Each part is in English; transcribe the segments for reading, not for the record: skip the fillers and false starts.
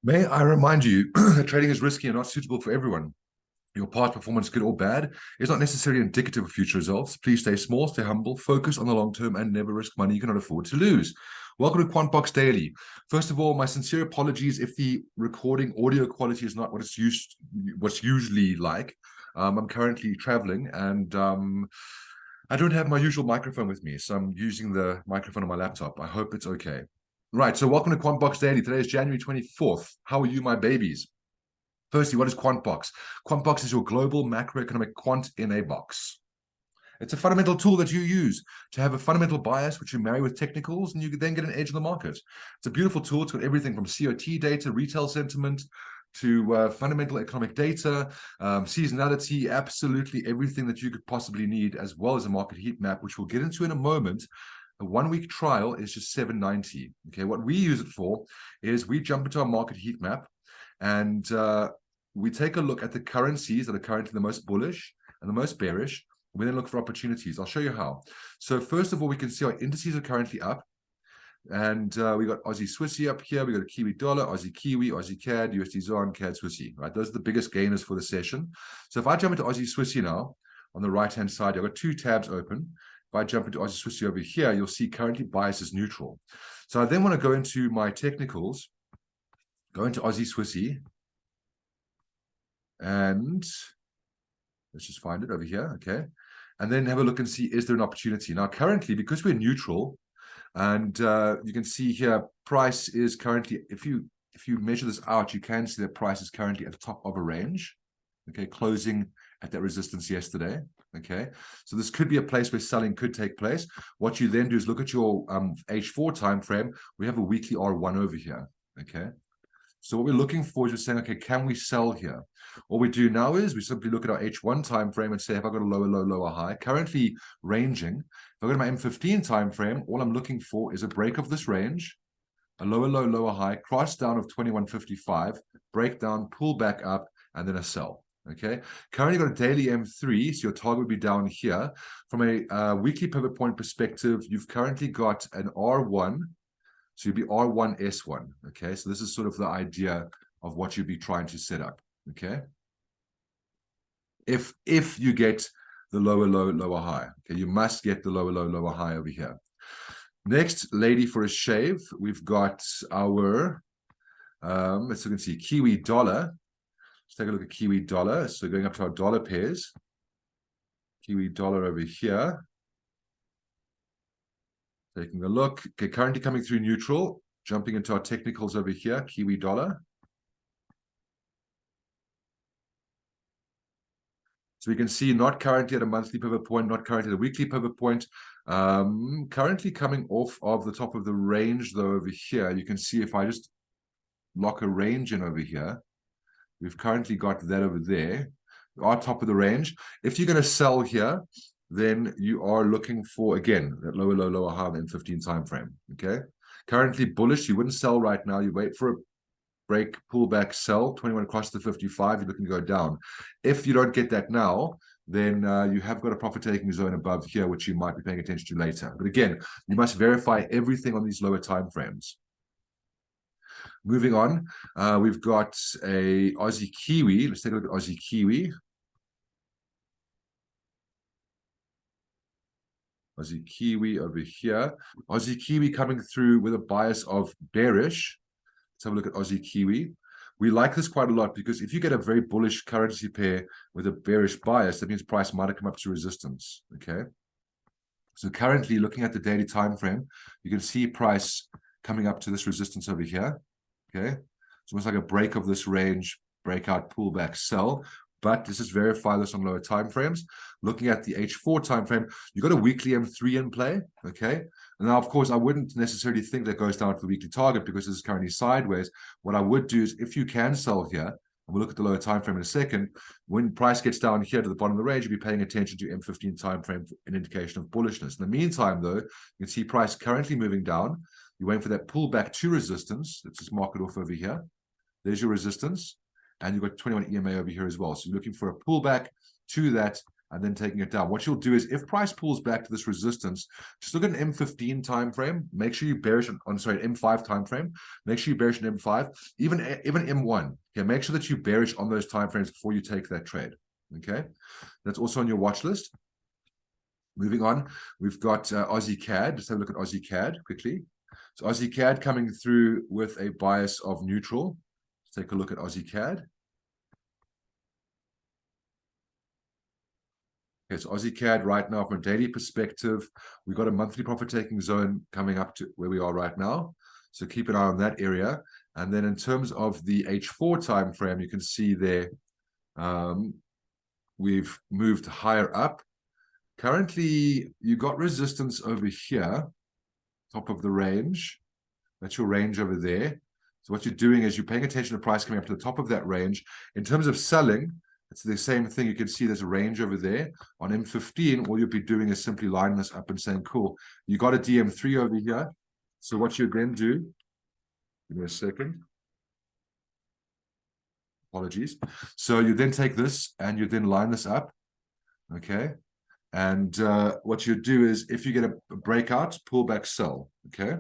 May I remind you that trading is risky and not suitable for everyone. Your past performance, good or bad, is not necessarily indicative of future results. Please stay small, stay humble, focus on the long term, and never risk money you cannot afford to lose. Welcome to QuantBox Daily. First of all, my sincere apologies if the recording audio quality is not what's usually like. I'm currently traveling and I don't have my usual microphone with me, so I'm using the microphone on my laptop. I hope it's okay. Right, so welcome to QuantBox Daily. Today is January 24th. How are you, my babies? Firstly, what is QuantBox? QuantBox is your global macroeconomic quant in a box. It's a fundamental tool that you use to have a fundamental bias, which you marry with technicals, and you then get an edge in the market. It's a beautiful tool. It's got everything from COT data, retail sentiment, to fundamental economic data, seasonality, absolutely everything that you could possibly need, as well as a market heat map, which we'll get into in a moment. A 1 week trial is just $7.90. Okay, what we use it for is we jump into our market heat map and we take a look at the currencies that are currently the most bullish and the most bearish. We then look for opportunities. I'll show you how. So first of all, we can see our indices are currently up. And we got Aussie Swissy up here. We got a Kiwi dollar, Aussie Kiwi, Aussie CAD, USD ZAR, CAD Swissy. Right, those are the biggest gainers for the session. So if I jump into Aussie Swissy now, on the right-hand side, I've got two tabs open. If I jump into Aussie Swissy over here, you'll see currently bias is neutral. So I then want to go into my technicals, go into Aussie Swissy, and let's just find it over here, okay? And then have a look and see, is there an opportunity? Now, currently, because we're neutral, and you can see here, price is currently, if you measure this out, you can see that price is currently at the top of a range, okay, closing at that resistance yesterday, okay? So this could be a place where selling could take place. What you then do is look at your H4 time frame. We have a weekly R1 over here, okay? So what we're looking for is just saying, okay, can we sell here? What we do now is we simply look at our H1 time frame and say, have I got a lower low, lower high? Currently ranging. If I go to my M15 time frame, all I'm looking for is a break of this range, a lower low, lower high, cross down of 2155, break down, pull back up, and then a sell. Okay, currently got a daily M3, so your target would be down here. From a weekly pivot point perspective, you've currently got an R1. So you'd be R1, S1, okay? So this is sort of the idea of what you'd be trying to set up, okay? If you get the lower low, lower high, okay? You must get the lower low, lower high over here. Next, lady for a shave, we've got our, let's look and see, Kiwi dollar. Let's take a look at Kiwi dollar. So going up to our dollar pairs, Kiwi dollar over here. Taking a look, okay, currently coming through neutral, jumping into our technicals over here, Kiwi dollar. So we can see not currently at a monthly pivot point, not currently at a weekly pivot point. Currently coming off of the top of the range though over here. You can see if I just lock a range in over here, we've currently got that over there, our top of the range. If you're going to sell here, then you are looking for, again, that lower low, lower high in 15 time frame, okay? Currently bullish, you wouldn't sell right now. You wait for a break, pull back, sell, 21 across the 55, you're looking to go down. If you don't get that now, then you have got a profit-taking zone above here, which you might be paying attention to later. But again, you must verify everything on these lower time frames. Moving on, we've got a Aussie Kiwi. Let's take a look at Aussie Kiwi. Aussie Kiwi over here. Aussie Kiwi coming through with a bias of bearish. Let's have a look at Aussie Kiwi. We like this quite a lot because if you get a very bullish currency pair with a bearish bias, that means price might have come up to resistance, okay? So currently looking at the daily time frame, you can see price coming up to this resistance over here, okay? It's almost like a break of this range, breakout, pullback, sell. But this is verify this on lower time frames. Looking at the H4 time frame, you've got a weekly M3 in play, okay? And now, of course, I wouldn't necessarily think that goes down to the weekly target because this is currently sideways. What I would do is if you can sell here, and we'll look at the lower time frame in a second, when price gets down here to the bottom of the range, you'll be paying attention to M15 time frame for an indication of bullishness. In the meantime, though, you can see price currently moving down. You're waiting for that pullback to resistance. Let's just mark it off over here. There's your resistance. And you've got 21 EMA over here as well. So you're looking for a pullback to that and then taking it down. What you'll do is, if price pulls back to this resistance, just look at an M15 time frame. Make sure you bearish on M5 time frame. Make sure you bearish on M5, even M1. Okay, make sure that you bearish on those time frames before you take that trade. Okay, that's also on your watch list. Moving on, we've got Aussie CAD. Let's have a look at Aussie CAD quickly. So Aussie CAD coming through with a bias of neutral. Let's take a look at Aussie CAD. Okay, so Aussie CAD right now, from a daily perspective, we've got a monthly profit-taking zone coming up to where we are right now. So keep an eye on that area. And then in terms of the H4 time frame, you can see there, we've moved higher up. Currently, you got resistance over here, top of the range. That's your range over there. So what you're doing is you're paying attention to price coming up to the top of that range. In terms of selling, it's the same thing. You can see there's a range over there. On M15, all you'll be doing is simply lining this up and saying, cool, you got a DM3 over here. So what you then do, give me a second. Apologies. So you then take this and you then line this up. Okay. And what you do is, if you get a breakout, pull back, sell. Okay.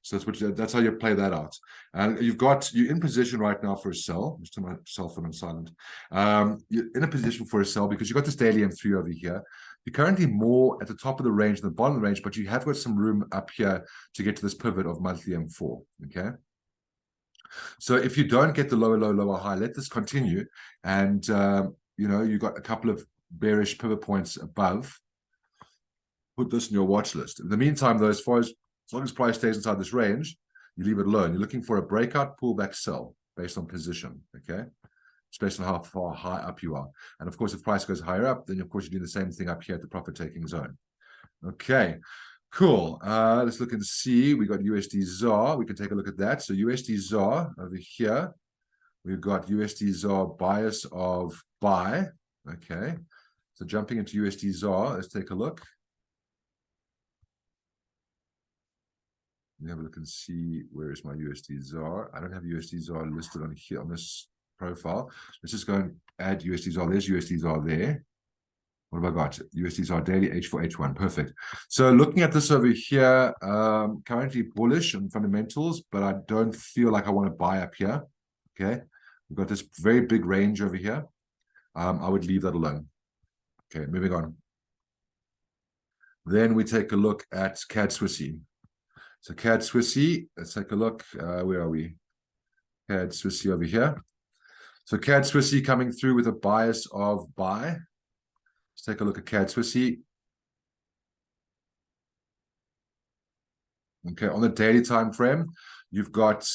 So that's how you play that out. And you're in position right now for a sell. Just turn my cell phone on silent. You're in a position for a sell because you've got this daily M3 over here. You're currently more at the top of the range than the bottom of the range, but you have got some room up here to get to this pivot of monthly M4. Okay. So if you don't get the lower low, lower high, let this continue. And, you've got a couple of bearish pivot points above. Put this in your watch list. In the meantime, though, as long as price stays inside this range, you leave it alone. You're looking for a breakout, pullback, sell based on position. Okay, it's based on how far high up you are. And of course, if price goes higher up, then of course you do the same thing up here at the profit-taking zone. Okay, cool. Let's look and see. We got USD ZAR. We can take a look at that. So USD ZAR over here, we've got USD ZAR bias of buy. Okay, so jumping into USD ZAR, let's take a look. Let me have a look and see, where is my USD ZAR? I don't have USD ZAR listed on here on this profile. Let's just go and add USD ZAR. There's USD ZAR there. What have I got? USD ZAR daily, H4, H1. Perfect. So looking at this over here, currently bullish on fundamentals, but I don't feel like I want to buy up here. Okay. We've got this very big range over here. I would leave that alone. Okay, moving on. Then we take a look at CAD Swissy. So CAD Swissy, let's take a look. Where are we? CAD Swissy over here. So CAD Swissy coming through with a bias of buy. Let's take a look at CAD Swissy. Okay, on the daily time frame, you've got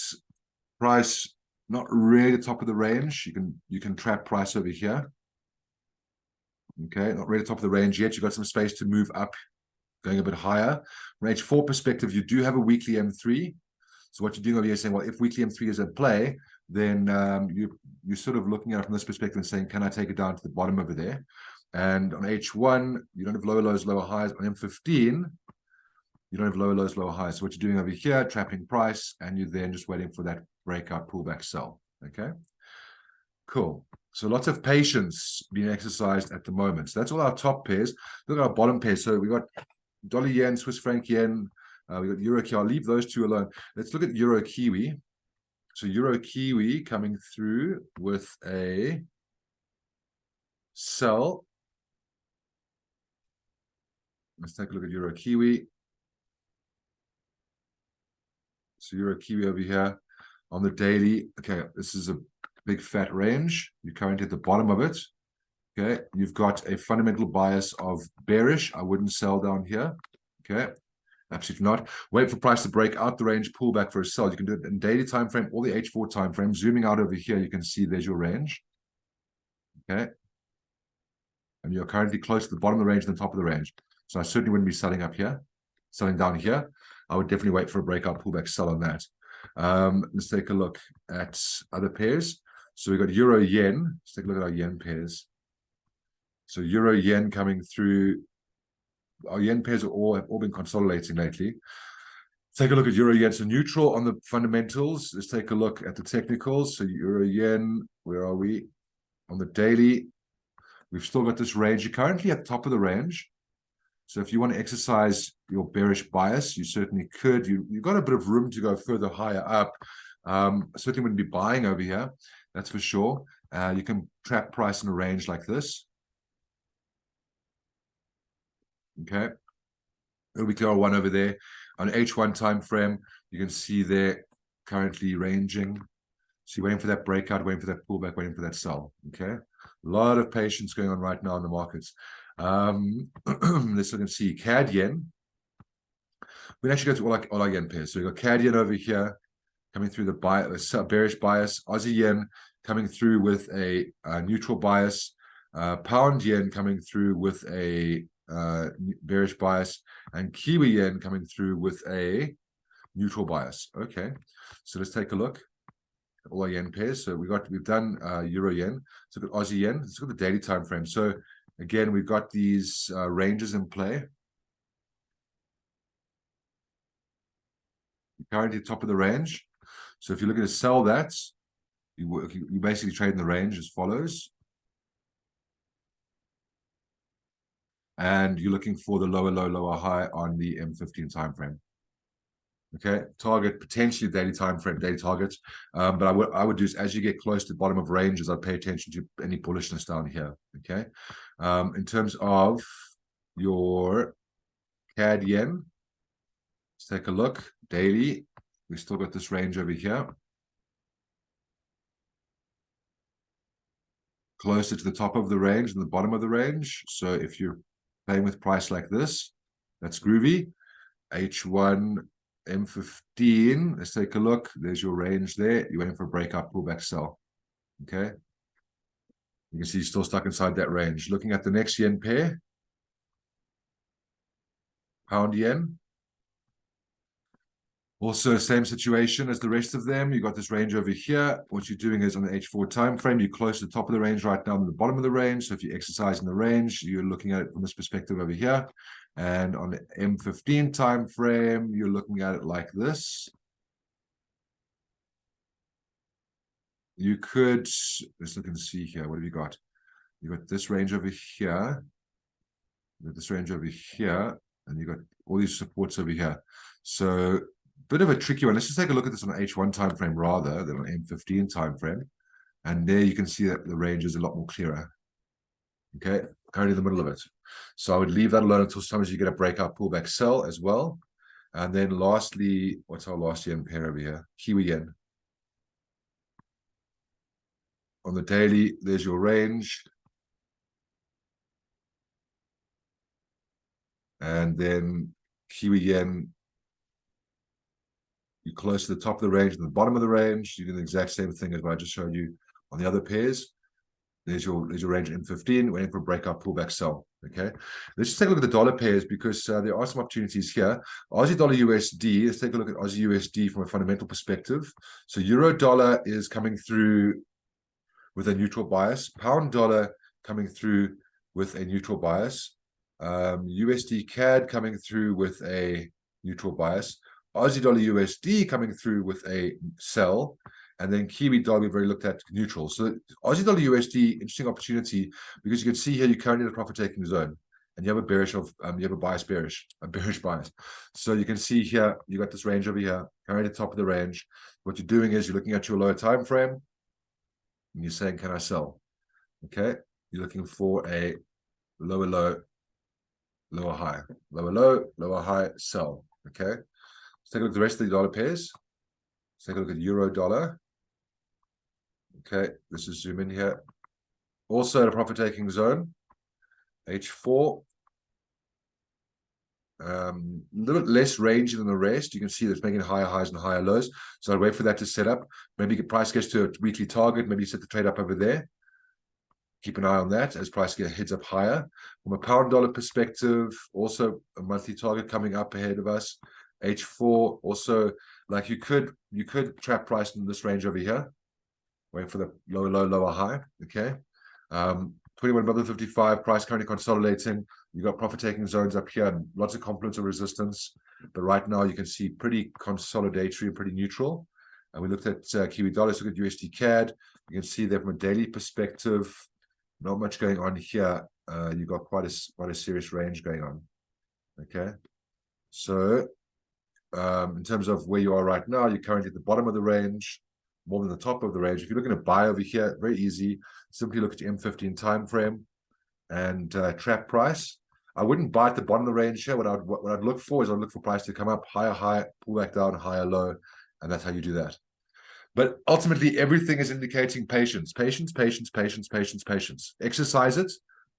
price not really top of the range. You can trap price over here. Okay, not really top of the range yet. You've got some space to move up, going a bit higher. From H4 perspective, you do have a weekly M3. So what you're doing over here is saying, well, if weekly M3 is at play, then you're sort of looking at it from this perspective and saying, can I take it down to the bottom over there? And on H1, you don't have lower lows, lower highs. On M15, you don't have lower lows, lower highs. So what you're doing over here, trapping price, and you're then just waiting for that breakout, pullback, sell. Okay, cool. So lots of patience being exercised at the moment. So that's all our top pairs. Look at our bottom pairs. So we got dollar yen, Swiss franc yen. We got euro kiwi. I'll leave those two alone. Let's look at euro kiwi. So euro kiwi coming through with a sell. Let's take a look at euro kiwi. So euro kiwi over here on the daily. Okay, this is a big fat range. You're currently at the bottom of it. Okay, you've got a fundamental bias of bearish. I wouldn't sell down here. Okay, absolutely not. Wait for price to break out the range, pull back for a sell. You can do it in daily time frame or the H4 time frame. Zooming out over here, you can see there's your range. Okay, and you're currently close to the bottom of the range than the top of the range. So I certainly wouldn't be selling up here, selling down here. I would definitely wait for a breakout, pullback, sell on that. Let's take a look at other pairs. So we've got euro yen. Let's take a look at our yen pairs. So euro yen coming through. Our yen pairs have all been consolidating lately. Take a look at euro yen. So neutral on the fundamentals. Let's take a look at the technicals. So euro yen, where are we? On the daily, We've still got this range. You're currently at the top of the range. So if you want to exercise your bearish bias, you certainly could. You've got a bit of room to go further higher up. Certainly wouldn't be buying over here, that's for sure. You can trap price in a range like this. Okay. It'll be R1 over there. On H1 time frame, you can see they're currently ranging. So you're waiting for that breakout, waiting for that pullback, waiting for that sell. Okay. A lot of patience going on right now in the markets. Let's look and see CAD yen. We actually go to all our yen pairs. So we've got CAD yen over here coming through the bearish bias, Aussie yen coming through with a neutral bias, pound yen coming through with a bearish bias, and Kiwi yen coming through with a neutral bias. Okay, so let's take a look at all our yen pairs. So we've done euro yen. Let's look at Aussie yen. Let's look at the daily time frame. So again, we've got these ranges in play. Currently top of the range. So if you're looking to sell that, you basically trade in the range as follows. And you're looking for the lower low, lower high on the M15 time frame. Okay, target potentially daily time frame, daily targets. But I would do is as you get close to the bottom of ranges, I'd pay attention to any bullishness down here. Okay, in terms of your CAD yen, let's take a look daily. We've still got this range over here. Closer to the top of the range than the bottom of the range. So if you're playing with price like this, that's groovy. H1, M15, let's take a look. There's your range there. You're waiting for a breakout, pullback, sell. Okay. You can see you're still stuck inside that range. Looking at the next yen pair, pound yen. Also, same situation as the rest of them. You got this range over here. What you're doing is on the H4 time frame, you're close to the top of the range right now, to the bottom of the range. So if you're exercising the range, you're looking at it from this perspective over here. And on the M15 time frame, you're looking at it like this. You could, let's look and see here. What have you got? You got this range over here. You got this range over here, and you got all these supports over here. So bit of a tricky one. Let's just take a look at this on an H1 time frame rather than an M15 time frame. And there you can see that the range is a lot more clearer. Okay, currently in the middle of it. So I would leave that alone until sometimes you get a breakout, pullback, sell as well. And then lastly, what's our last yen pair over here? Kiwi yen. On the daily, there's your range. And then Kiwi yen, you're close to the top of the range and the bottom of the range. You do the exact same thing as what I just showed you on the other pairs. There's your range M15, waiting for a breakout, pullback, sell. Okay, let's just take a look at the dollar pairs because there are some opportunities here. Aussie dollar USD, let's take a look at Aussie USD from a fundamental perspective. So euro dollar is coming through with a neutral bias. Pound dollar coming through with a neutral bias. USD CAD coming through with a neutral bias. Aussie dollar USD coming through with a sell, and then Kiwi dollar we've already looked at neutral. So Aussie dollar USD, interesting opportunity because you can see here you're currently in a profit taking zone, and you have a bearish bias. So you can see here you got this range over here, currently at the top of the range. What you're doing is you're looking at your lower time frame, and you're saying, can I sell? Okay, you're looking for a lower low, lower high, lower low, lower high, sell. Okay. Let's take a look at the rest of the dollar pairs. Let's take a look at euro dollar. Okay, let's just zoom in here. Also at a profit taking zone. H4. A little bit less range than the rest. You can see that it's making higher highs and higher lows. So I'd wait for that to set up. Maybe the price gets to a weekly target. Maybe you set the trade up over there. Keep an eye on that as price heads up higher. From a pound dollar perspective, also a monthly target coming up ahead of us. H4 also, like you could trap price in this range over here, waiting for the lower low, lower high. Okay, 21.55 price currently consolidating. You got profit taking zones up here, and lots of confluence of resistance, but right now you can see pretty consolidatory and pretty neutral. And we looked at Kiwi dollars, look at USD CAD. You can see that from a daily perspective, Not much going on here. You've got quite a serious range going on. Okay. So in terms of where you are right now, you're currently at the bottom of the range, more than the top of the range. If you're looking to buy over here, very easy. Simply look at your M15 time frame and trap price. I wouldn't buy at the bottom of the range here. What I'd look for is I'd look for price to come up higher, high, pull back down, higher, low, and that's how you do that. But ultimately, everything is indicating patience, patience, patience, patience, patience, patience. Exercise it.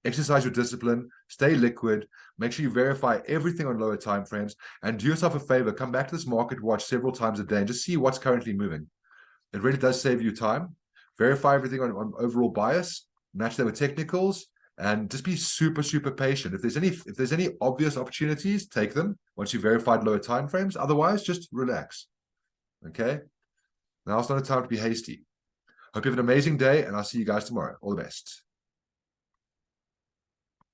Exercise your discipline. Stay liquid. Make sure you verify everything on lower time frames. And do yourself a favor. Come back to this market watch several times a day and just see what's currently moving. It really does save you time. Verify everything on overall bias. Match that with technicals. And just be super, super patient. If there's any obvious opportunities, take them once you've verified lower time frames. Otherwise, just relax. Okay? Now it's not a time to be hasty. Hope you have an amazing day, and I'll see you guys tomorrow. All the best.